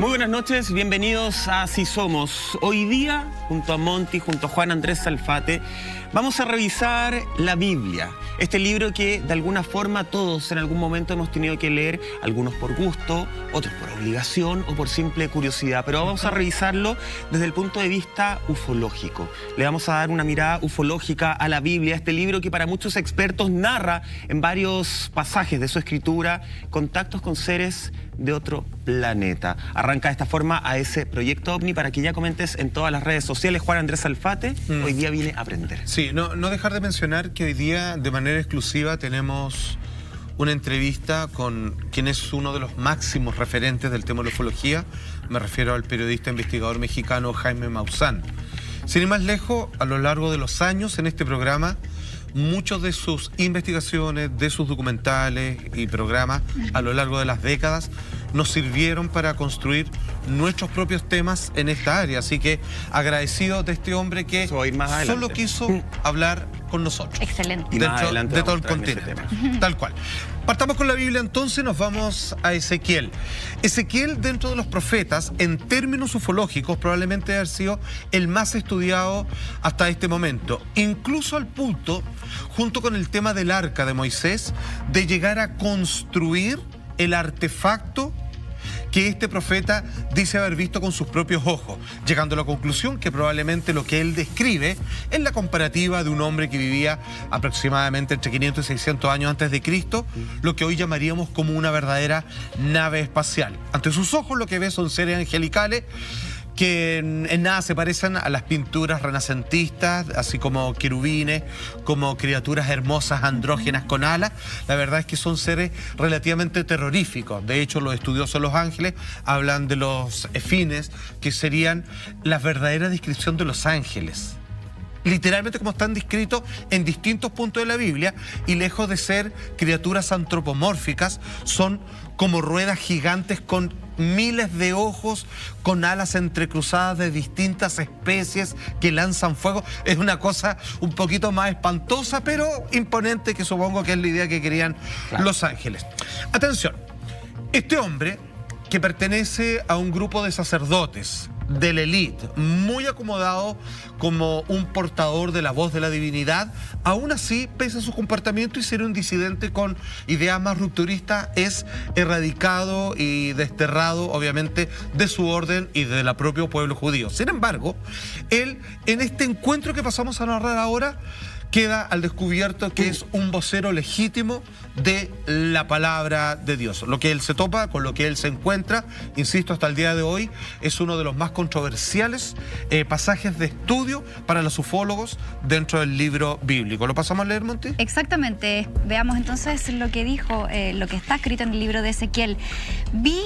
Muy buenas noches, bienvenidos a Así Somos. Hoy día, junto a Monty, junto a Juan Andrés Salfate, vamos a revisar la Biblia. Este libro que de alguna forma todos en algún momento hemos tenido que leer, algunos por gusto, otros por obligación o por simple curiosidad. Pero vamos a revisarlo desde el punto de vista ufológico. Le vamos a dar una mirada ufológica a la Biblia, este libro que para muchos expertos narra en varios pasajes de su escritura contactos con seres de otro planeta. Arranca de esta forma a ese proyecto OVNI para que ya comentes en todas las redes sociales. Juan Andrés Salfate, hoy día viene a aprender. Sí, no dejar de mencionar que hoy día de manera exclusiva tenemos una entrevista con quien es uno de los máximos referentes del tema de la ufología. Me refiero al periodista investigador mexicano Jaime Maussan. Sin ir más lejos, a lo largo de los años en este programa, muchos de sus investigaciones, de sus documentales y programas a lo largo de las décadas nos sirvieron para construir nuestros propios temas en esta área. Así que agradecido de este hombre que solo quiso hablar con nosotros. Excelente. Y más adelante de todo el continente. Tal cual. Partamos con la Biblia entonces, nos vamos a Ezequiel. Ezequiel, dentro de los profetas, en términos ufológicos, probablemente debe haber sido el más estudiado hasta este momento. Incluso al punto, junto con el tema del arca de Moisés, de llegar a construir el artefacto que este profeta dice haber visto con sus propios ojos, llegando a la conclusión que probablemente lo que él describe es la comparativa de un hombre que vivía aproximadamente entre 500 y 600 años antes de Cristo, lo que hoy llamaríamos como una verdadera nave espacial. Ante sus ojos lo que ve son seres angelicales que en nada se parecen a las pinturas renacentistas, así como querubines, como criaturas hermosas andrógenas con alas. La verdad es que son seres relativamente terroríficos. De hecho, los estudiosos de los ángeles hablan de los efines, que serían la verdadera descripción de los ángeles. Literalmente como están descritos en distintos puntos de la Biblia, y lejos de ser criaturas antropomórficas, son como ruedas gigantes con miles de ojos, con alas entrecruzadas de distintas especies que lanzan fuego. Es una cosa un poquito más espantosa, pero imponente, que supongo que es la idea que querían los ángeles. Atención, este hombre, que pertenece a un grupo de sacerdotes de la élite, muy acomodado como un portador de la voz de la divinidad, aún así, pese a su comportamiento y ser un disidente con ideas más rupturistas, es erradicado y desterrado, obviamente, de su orden y del propio pueblo judío. Sin embargo, él, en este encuentro que pasamos a narrar ahora, queda al descubierto que es un vocero legítimo de la palabra de Dios. Lo que él se topa, con lo que él se encuentra, insisto, hasta el día de hoy, es uno de los más controversiales pasajes de estudio para los ufólogos dentro del libro bíblico. ¿Lo pasamos a leer, Monty? Exactamente. Veamos entonces lo que dijo, lo que está escrito en el libro de Ezequiel. Vi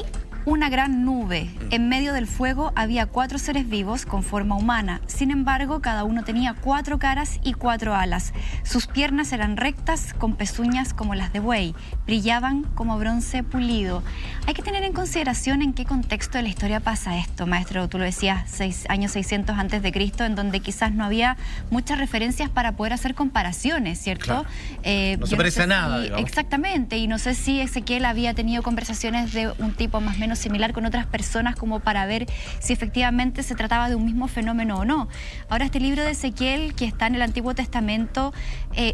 una gran nube. En medio del fuego había 4 seres vivos con forma humana. Sin embargo, cada uno tenía 4 caras y 4 alas. Sus piernas eran rectas, con pezuñas como las de buey. Brillaban como bronce pulido. Hay que tener en consideración en qué contexto de la historia pasa esto, maestro. Tú lo decías, años 600 antes de Cristo, en donde quizás no había muchas referencias para poder hacer comparaciones, ¿cierto? Claro. No se parece a nada, digamos. Exactamente. Y no sé si Ezequiel había tenido conversaciones de un tipo más o menos similar con otras personas, como para ver si efectivamente se trataba de un mismo fenómeno o no. Ahora, este libro de Ezequiel, que está en el Antiguo Testamento,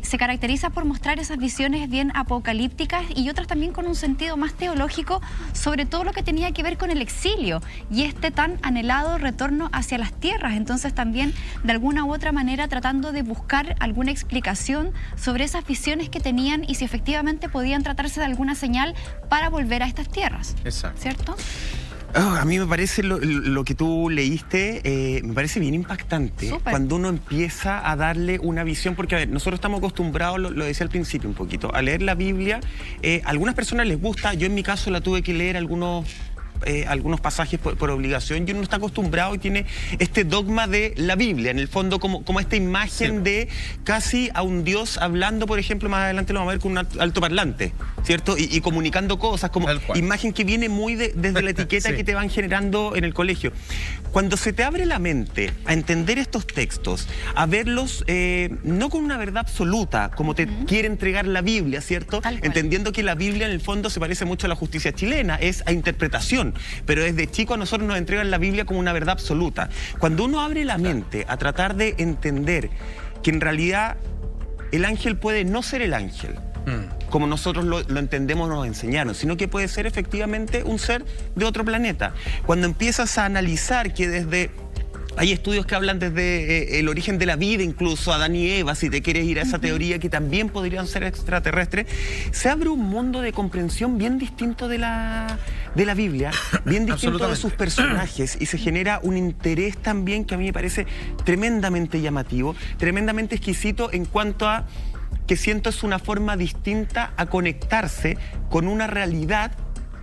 se caracteriza por mostrar esas visiones bien apocalípticas y otras también con un sentido más teológico, sobre todo lo que tenía que ver con el exilio y este tan anhelado retorno hacia las tierras. Entonces también, de alguna u otra manera, tratando de buscar alguna explicación sobre esas visiones que tenían y si efectivamente podían tratarse de alguna señal para volver a estas tierras. Exacto. ¿Cierto? A mí me parece lo que tú leíste, me parece bien impactante. Súper. Cuando uno empieza a darle una visión, porque a ver, nosotros estamos acostumbrados, lo decía al principio un poquito, a leer la Biblia. A algunas personas les gusta, yo en mi caso la tuve que leer algunos pasajes por obligación, y uno está acostumbrado y tiene este dogma de la Biblia, en el fondo como esta imagen de casi a un Dios hablando, por ejemplo, más adelante lo vamos a ver con un altoparlante, ¿cierto? Y comunicando cosas, como imagen que viene muy desde la etiqueta que te van generando en el colegio. Cuando se te abre la mente a entender estos textos, a verlos no con una verdad absoluta, como te quiere entregar la Biblia, ¿cierto? Entendiendo que la Biblia en el fondo se parece mucho a la justicia chilena, es a interpretación. religión, pero desde chico a nosotros nos entregan la Biblia como una verdad absoluta. Cuando uno abre la mente a tratar de entender que en realidad el ángel puede no ser el ángel, como nosotros lo entendemos, nos enseñaron, sino que puede ser efectivamente un ser de otro planeta. Cuando empiezas a analizar que hay estudios que hablan desde el origen de la vida, incluso Adán y Eva, si te quieres ir a esa teoría, que también podrían ser extraterrestres, se abre un mundo de comprensión bien distinto de la Biblia, bien distinto de sus personajes, y se genera un interés también que a mí me parece tremendamente llamativo, tremendamente exquisito en cuanto a que siento es una forma distinta a conectarse con una realidad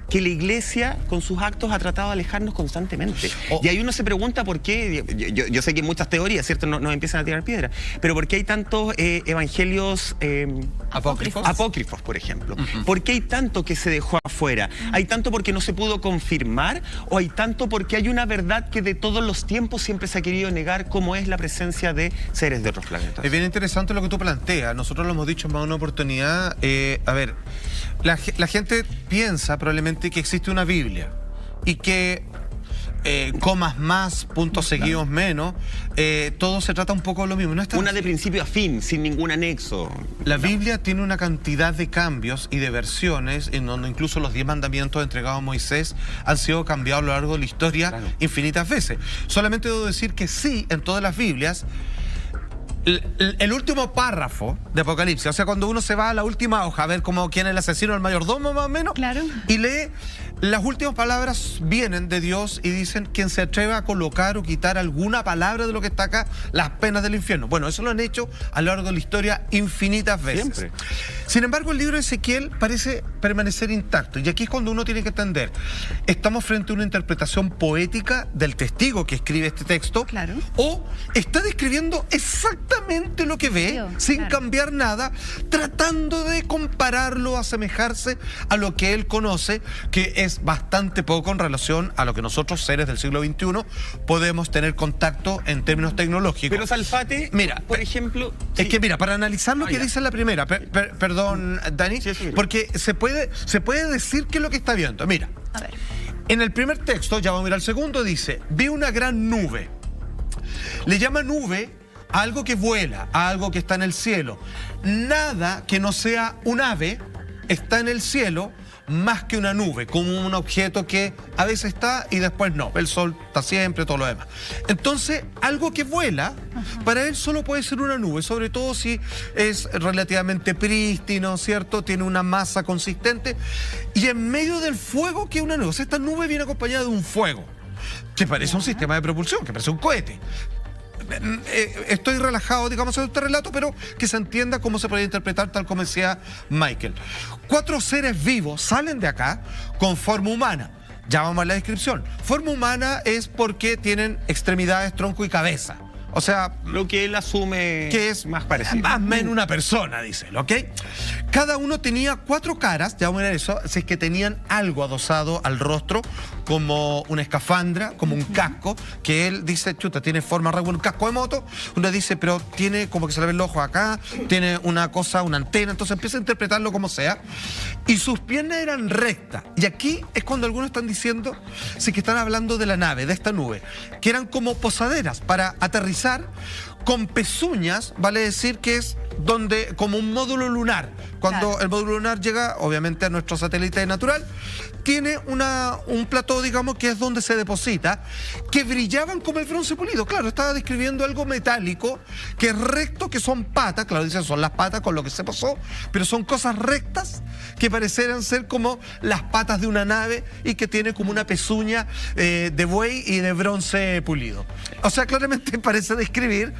que la Iglesia con sus actos ha tratado de alejarnos constantemente. Y ahí uno se pregunta por qué, yo sé que hay muchas teorías, ¿cierto? Nos empiezan a tirar piedra, pero ¿por qué hay tantos evangelios apócrifos, por ejemplo? ¿Por qué hay tanto que se dejó afuera? ¿Hay tanto porque no se pudo confirmar o hay tanto porque hay una verdad que de todos los tiempos siempre se ha querido negar, como es la presencia de seres de otros planetas? Es bien interesante lo que tú planteas. Nosotros lo hemos dicho en más de una oportunidad. A ver, la gente piensa probablemente que existe una Biblia y que comas más, puntos seguidos menos, todo se trata un poco de lo mismo. No es una de principio a fin, sin ningún anexo. La Biblia tiene una cantidad de cambios y de versiones en donde incluso los 10 mandamientos entregados a Moisés han sido cambiados a lo largo de la historia infinitas veces. Solamente debo decir que sí, en todas las Biblias, el último párrafo de Apocalipsis, o sea, cuando uno se va a la última hoja a ver como quién es el asesino del mayordomo más o menos, y lee, las últimas palabras vienen de Dios y dicen: quien se atreva a colocar o quitar alguna palabra de lo que está acá, las penas del infierno. Bueno, eso lo han hecho a lo largo de la historia infinitas veces. Siempre. Sin embargo, el libro de Ezequiel parece permanecer intacto, y aquí es cuando uno tiene que entender: estamos frente a una interpretación poética del testigo que escribe este texto, o está describiendo exactamente lo que ve, sin cambiar nada, tratando de compararlo, asemejarse a lo que él conoce, que es bastante poco en relación a lo que nosotros, seres del siglo XXI, podemos tener contacto en términos tecnológicos. Pero Salfate, mira, por ejemplo... Es que mira, para analizar lo que dice la primera, perdón, Dani, porque se puede decir qué es lo que está viendo. Mira, a ver. En el primer texto, ya vamos a mirar el segundo, dice: vi una gran nube. Le llama nube a algo que vuela, a algo que está en el cielo. Nada que no sea un ave está en el cielo más que una nube, como un objeto que a veces está y después no. El sol está siempre, todo lo demás. Entonces, algo que vuela, para él solo puede ser una nube, sobre todo si es relativamente prístino, ¿cierto? Tiene una masa consistente. Y en medio del fuego, que es una nube. O sea, esta nube viene acompañada de un fuego, que parece un sistema de propulsión, que parece un cohete. Estoy relajado, digamos, en este relato, pero que se entienda cómo se puede interpretar, tal como decía Michael. 4 seres vivos salen de acá con forma humana. Ya vamos a la descripción. Forma humana es porque tienen extremidades, tronco y cabeza. O sea, lo que él asume que es más parecido. Más o menos una persona, dice él, ¿ok? Cada uno tenía 4 caras, ya vamos a ver eso, si es que tenían algo adosado al rostro, como una escafandra, como un casco, que él dice: chuta, tiene forma regular, un casco de moto. Uno dice, pero tiene como que se le ven los ojos acá, tiene una cosa, una antena, entonces empieza a interpretarlo como sea. Y sus piernas eran rectas. Y aquí es cuando algunos están diciendo, sí, que están hablando de la nave, de esta nube, que eran como posaderas para aterrizar, con pezuñas, vale decir que es donde, como un módulo lunar. Cuando el módulo lunar llega, obviamente, a nuestro satélite natural, tiene un plató, digamos, que es donde se deposita, que brillaban como el bronce pulido. Claro, estaba describiendo algo metálico, que es recto, que son patas, claro, dicen son las patas con lo que se posó, pero son cosas rectas que parecieran ser como las patas de una nave y que tiene como una pezuña de buey y de bronce pulido. O sea, claramente parece describir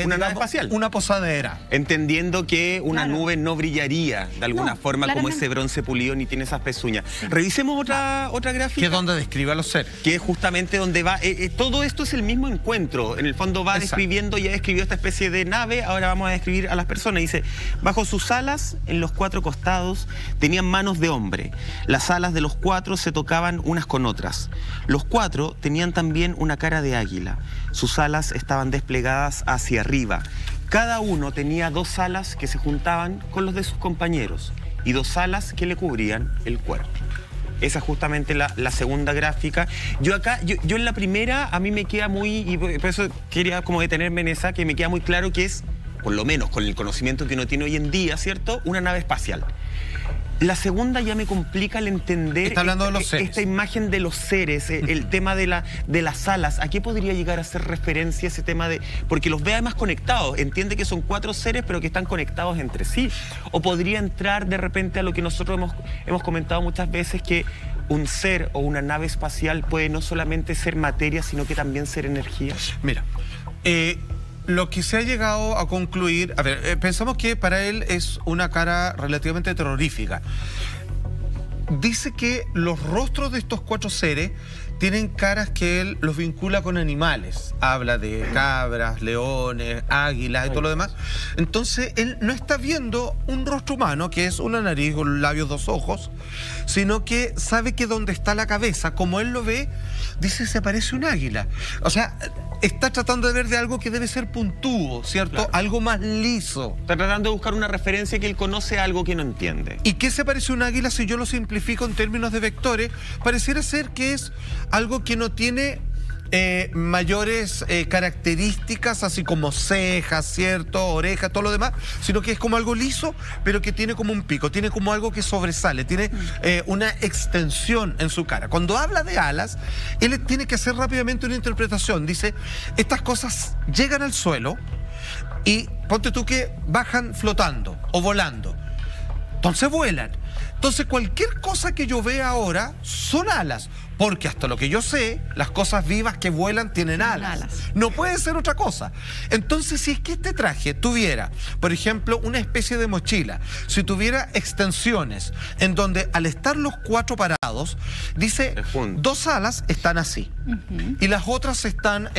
una nave espacial, una posadera. Entendiendo que una nube no brillaría de alguna forma como ese bronce pulido, ni tiene esas pezuñas. Revisemos otra gráfica. Que es donde describe a los seres. Que es justamente donde va. Todo esto es el mismo encuentro. En el fondo va describiendo, ya describió esta especie de nave, ahora vamos a describir a las personas. Dice: bajo sus alas, en los 4 costados, tenían manos de hombre. Las alas de los 4 se tocaban unas con otras. Los 4 tenían también una cara de águila. Sus alas estaban desplegadas hacia arriba. Cada uno tenía 2 alas que se juntaban con los de sus compañeros y 2 alas que le cubrían el cuerpo. Esa es justamente la segunda gráfica. Yo en la primera, a mí me queda muy, y por eso quería como detenerme en esa, que me queda muy claro que es, por lo menos con el conocimiento que uno tiene hoy en día, ¿cierto?, una nave espacial. La segunda ya me complica el entender. Está hablando de los seres. Esta imagen de los seres, el tema de las alas. ¿A qué podría llegar a hacer referencia ese tema de...? Porque los ve además conectados. Entiende que son 4 seres, pero que están conectados entre sí. O podría entrar de repente a lo que nosotros hemos comentado muchas veces, que un ser o una nave espacial puede no solamente ser materia, sino que también ser energía. Mira, lo que se ha llegado a concluir, a ver, pensamos que para él es una cara relativamente terrorífica. Dice que los rostros de estos 4 seres tienen caras que él los vincula con animales. Habla de cabras, leones, águilas y todo lo demás. Entonces, él no está viendo un rostro humano, que es una nariz, un labios, 2 ojos, sino que sabe que donde está la cabeza, como él lo ve, dice, se parece un águila. O sea, está tratando de ver de algo que debe ser puntúo, ¿cierto? Claro. Algo más liso. Está tratando de buscar una referencia que él conoce a algo que no entiende. ¿Y qué se parece a un águila si yo lo simplifico en términos de vectores? Pareciera ser que es algo que no tiene mayores características, así como cejas, ¿cierto? Orejas, todo lo demás, sino que es como algo liso, pero que tiene como un pico, tiene como algo que sobresale, tiene una extensión en su cara. Cuando habla de alas, él tiene que hacer rápidamente una interpretación. Dice, estas cosas llegan al suelo y ponte tú que bajan flotando o volando. Entonces vuelan. Entonces cualquier cosa que yo vea ahora son alas, porque hasta lo que yo sé, las cosas vivas que vuelan tienen alas. No puede ser otra cosa. Entonces, si es que este traje tuviera, por ejemplo, una especie de mochila, si tuviera extensiones, en donde al estar los 4 parados, dice, 2 alas están así, y las otras están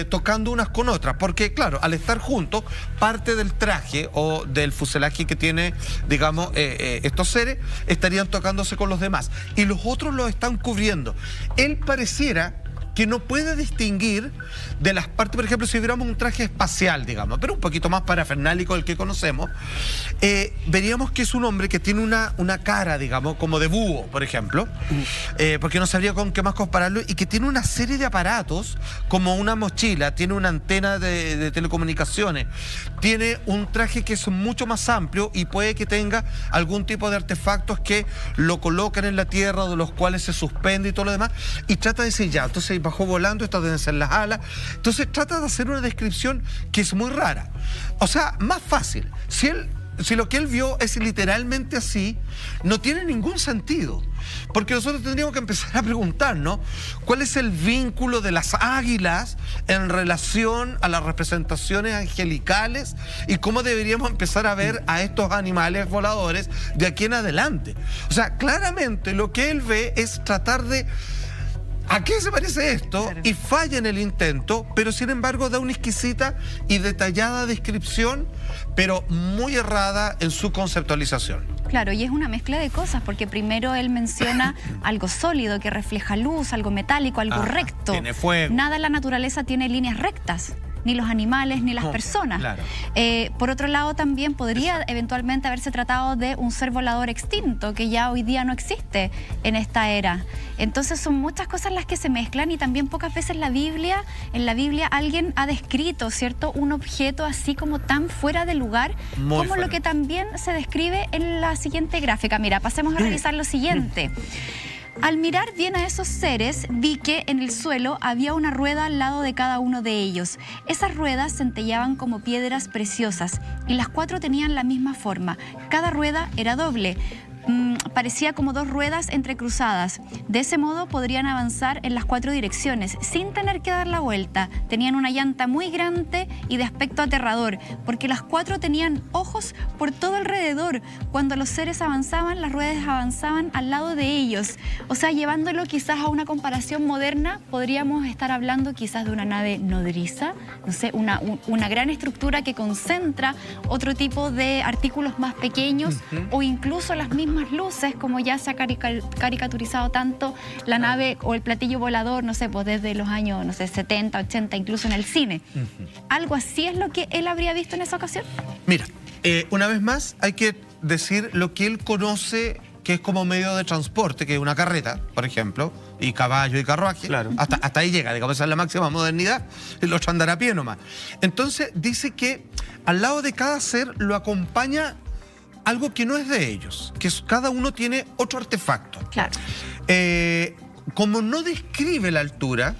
tocando unas con otras, porque claro, al estar juntos, parte del traje o del fuselaje que tiene, digamos, estos seres, estarían tocándose con los demás, y los otros los están cubriendo. Él pareciera que no puede distinguir de las partes, por ejemplo, si viéramos un traje espacial, digamos, pero un poquito más parafernálico del que conocemos, veríamos que es un hombre que tiene una cara, digamos, como de búho, por ejemplo, porque no sabría con qué más compararlo, y que tiene una serie de aparatos, como una mochila, tiene una antena de telecomunicaciones, tiene un traje que es mucho más amplio y puede que tenga algún tipo de artefactos que lo colocan en la tierra, de los cuales se suspende y todo lo demás, y trata de decir, ya, entonces bajó volando, estas deben ser las alas. Entonces trata de hacer una descripción que es muy rara. O sea, más fácil. Si lo que él vio es literalmente así, no tiene ningún sentido. Porque nosotros tendríamos que empezar a preguntarnos cuál es el vínculo de las águilas en relación a las representaciones angelicales y cómo deberíamos empezar a ver a estos animales voladores de aquí en adelante. O sea, claramente lo que él ve es tratar de... ¿A qué se parece esto? Claro. Y falla en el intento, pero sin embargo da una exquisita y detallada descripción, pero muy errada en su conceptualización. Claro, y es una mezcla de cosas, porque primero él menciona algo sólido que refleja luz, algo metálico, algo recto. Tiene fuego. Nada en la naturaleza tiene líneas rectas. Ni los animales, ni las personas. Claro. Por otro lado, también podría eventualmente haberse tratado de un ser volador extinto, que ya hoy día no existe en esta era. Entonces son muchas cosas las que se mezclan, y también pocas veces en la Biblia alguien ha descrito, ¿cierto?, un objeto así como tan fuera de lugar, como lo que también se describe en la siguiente gráfica. Mira, pasemos a revisar lo siguiente. Al mirar bien a esos seres, vi que en el suelo había una rueda al lado de cada uno de ellos. Esas ruedas centelleaban como piedras preciosas, y las 4 tenían la misma forma. Cada rueda era doble. Parecía como 2 ruedas entrecruzadas. De ese modo podrían avanzar en las 4 direcciones sin tener que dar la vuelta. Tenían una llanta muy grande y de aspecto aterrador, porque las 4 tenían ojos por todo alrededor. Cuando los seres avanzaban, las ruedas avanzaban al lado de ellos. O sea, llevándolo quizás a una comparación moderna, podríamos estar hablando quizás de una nave nodriza, no sé, una gran estructura que concentra otro tipo de artículos más pequeños, o incluso las mismas luces, como ya se ha caricaturizado tanto la nave o el platillo volador, no sé, pues desde los años, no sé, 70, 80, incluso en el cine. ¿Algo así es lo que él habría visto en esa ocasión? Mira, una vez más hay que decir lo que él conoce, que es como medio de transporte, que es una carreta, por ejemplo, y caballo y carruaje. Claro. Hasta ahí llega, digamos, esa es la máxima modernidad, el otro andará a pie nomás. Entonces dice que al lado de cada ser lo acompaña algo que no es de ellos, que cada uno tiene otro artefacto. Claro. Como no describe la altura,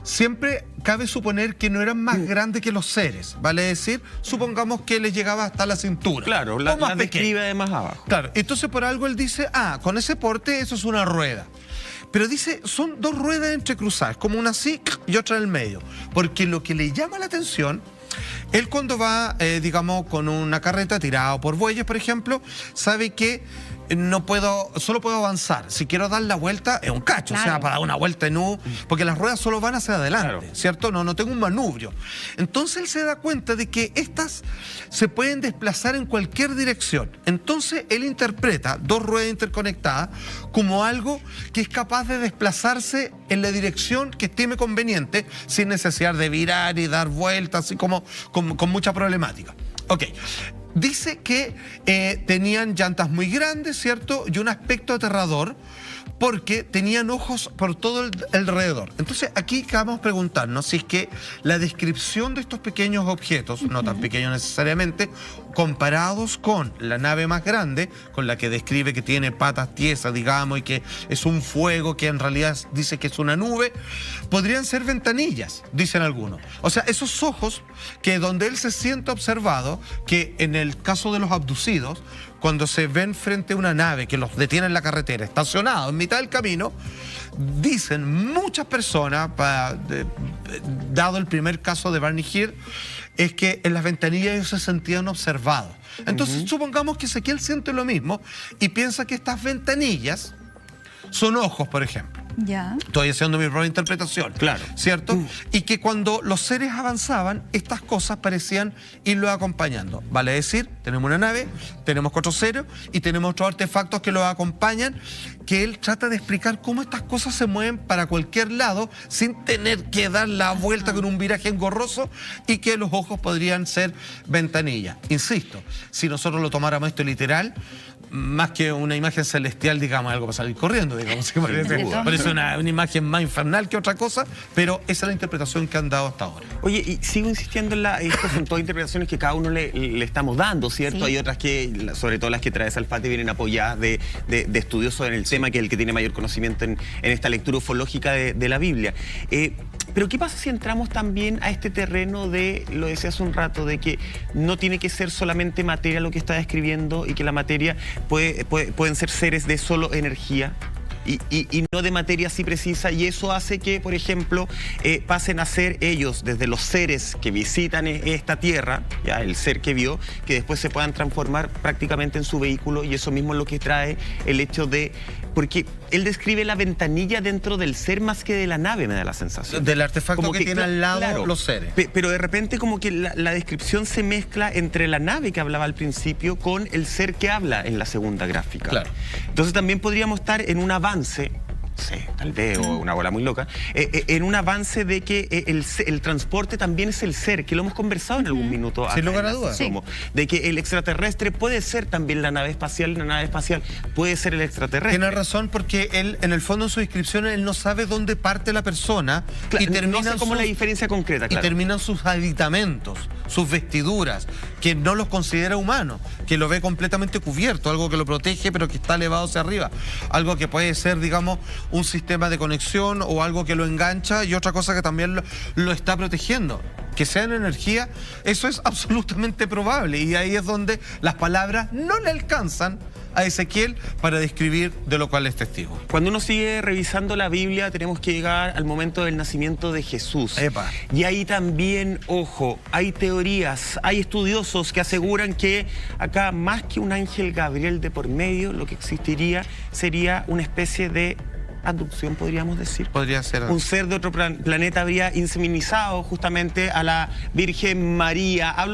siempre cabe suponer que no eran más grandes que los seres, vale decir, supongamos que les llegaba hasta la cintura. Claro, o la más describe pequeño. de más abajo. Claro, entonces por algo él dice, con ese porte eso es una rueda. Pero dice, son dos ruedas entrecruzadas, como una así y otra en el medio. Porque lo que le llama la atención, él cuando va, digamos, con una carreta tirada por bueyes, por ejemplo, sabe que solo puedo avanzar. Si quiero dar la vuelta, es un cacho, Claro. o sea, para dar una vuelta en U, porque las ruedas solo van hacia adelante, Claro. ¿cierto? No tengo un manubrio. Entonces él se da cuenta de que estas se pueden desplazar en cualquier dirección. Entonces él interpreta dos ruedas interconectadas como algo que es capaz de desplazarse en la dirección que estime conveniente, sin necesidad de virar y dar vueltas, así como con mucha problemática. Ok. Dice que tenían llantas muy grandes, ¿cierto? Y un aspecto aterrador porque tenían ojos por todo el alrededor. Entonces aquí acabamos de preguntarnos si es que la descripción de estos pequeños objetos, no tan pequeños necesariamente, comparados con la nave más grande, con la que describe que tiene patas tiesas, digamos, y que es un fuego que en realidad dice que es una nube, podrían ser ventanillas, dicen algunos. O sea, esos ojos que donde él se siente observado, que en el caso de los abducidos, cuando se ven frente a una nave que los detiene en la carretera, estacionados en mitad del camino, dicen muchas personas, dado el primer caso de Barney Hill, es que en las ventanillas ellos se sentían observados. Entonces supongamos que Ezequiel siente lo mismo y piensa que estas ventanillas son ojos, por ejemplo. Ya. Estoy haciendo mi propia interpretación. Claro. ¿Cierto? Y que cuando los seres avanzaban, estas cosas parecían irlos acompañando. Vale decir, tenemos una nave, tenemos 4 seres y tenemos otros artefactos que los acompañan, que él trata de explicar cómo estas cosas se mueven para cualquier lado sin tener que dar la vuelta con un viraje engorroso y que los ojos podrían ser ventanillas. Insisto, si nosotros lo tomáramos esto literal, más que una imagen celestial, digamos, algo para salir corriendo, digamos, que parece una imagen más infernal que otra cosa, pero esa es la interpretación que han dado hasta ahora. Oye, y sigo insistiendo en estas son todas interpretaciones que cada uno le estamos dando, ¿cierto? Sí. Hay otras que, sobre todo las que trae Salfate, vienen apoyadas de estudiosos en el tema, que es el que tiene mayor conocimiento en esta lectura ufológica de la Biblia. Pero ¿qué pasa si entramos también a este terreno de, lo decía hace un rato, de que no tiene que ser solamente materia lo que está describiendo y que la materia pueden ser seres de solo energía? Y no de materia así precisa, y eso hace que, por ejemplo, pasen a ser ellos, desde los seres que visitan esta tierra, ya el ser que vio, que después se puedan transformar prácticamente en su vehículo, y eso mismo es lo que trae el hecho de... Porque él describe la ventanilla dentro del ser más que de la nave, me da la sensación. Del artefacto Como que tiene al lado, claro, los seres. Pero de repente como que la descripción se mezcla entre la nave que hablaba al principio con el ser que habla en la segunda gráfica. Claro. Entonces también podríamos estar en un avance, no sé, tal vez, o una bola muy loca, en un avance de que el transporte también es el ser, que lo hemos conversado en algún minuto. Sin lugar a dudas. Como de que el extraterrestre puede ser también la nave espacial, la nave espacial puede ser el extraterrestre. Tiene razón, porque él, en el fondo, en su descripción, él no sabe dónde parte la persona Claro, y termina no sé cómo la diferencia concreta, claro. Y terminan sus aditamentos, sus vestiduras, que no los considera humanos, que lo ve completamente cubierto, algo que lo protege pero que está elevado hacia arriba, algo que puede ser, digamos, un sistema de conexión o algo que lo engancha, y otra cosa que también lo está protegiendo. Que sea en energía, eso es absolutamente probable, y ahí es donde las palabras no le alcanzan a Ezequiel para describir de lo cual es testigo. Cuando uno sigue revisando la Biblia, tenemos que llegar al momento del nacimiento de Jesús. Epa. Y ahí también, ojo, hay teorías, hay estudiosos que aseguran que acá, más que un ángel Gabriel de por medio, lo que existiría sería una especie de abducción, podríamos decir. Podría ser. Un ser de otro planeta habría inseminizado justamente a la Virgen María. Hablo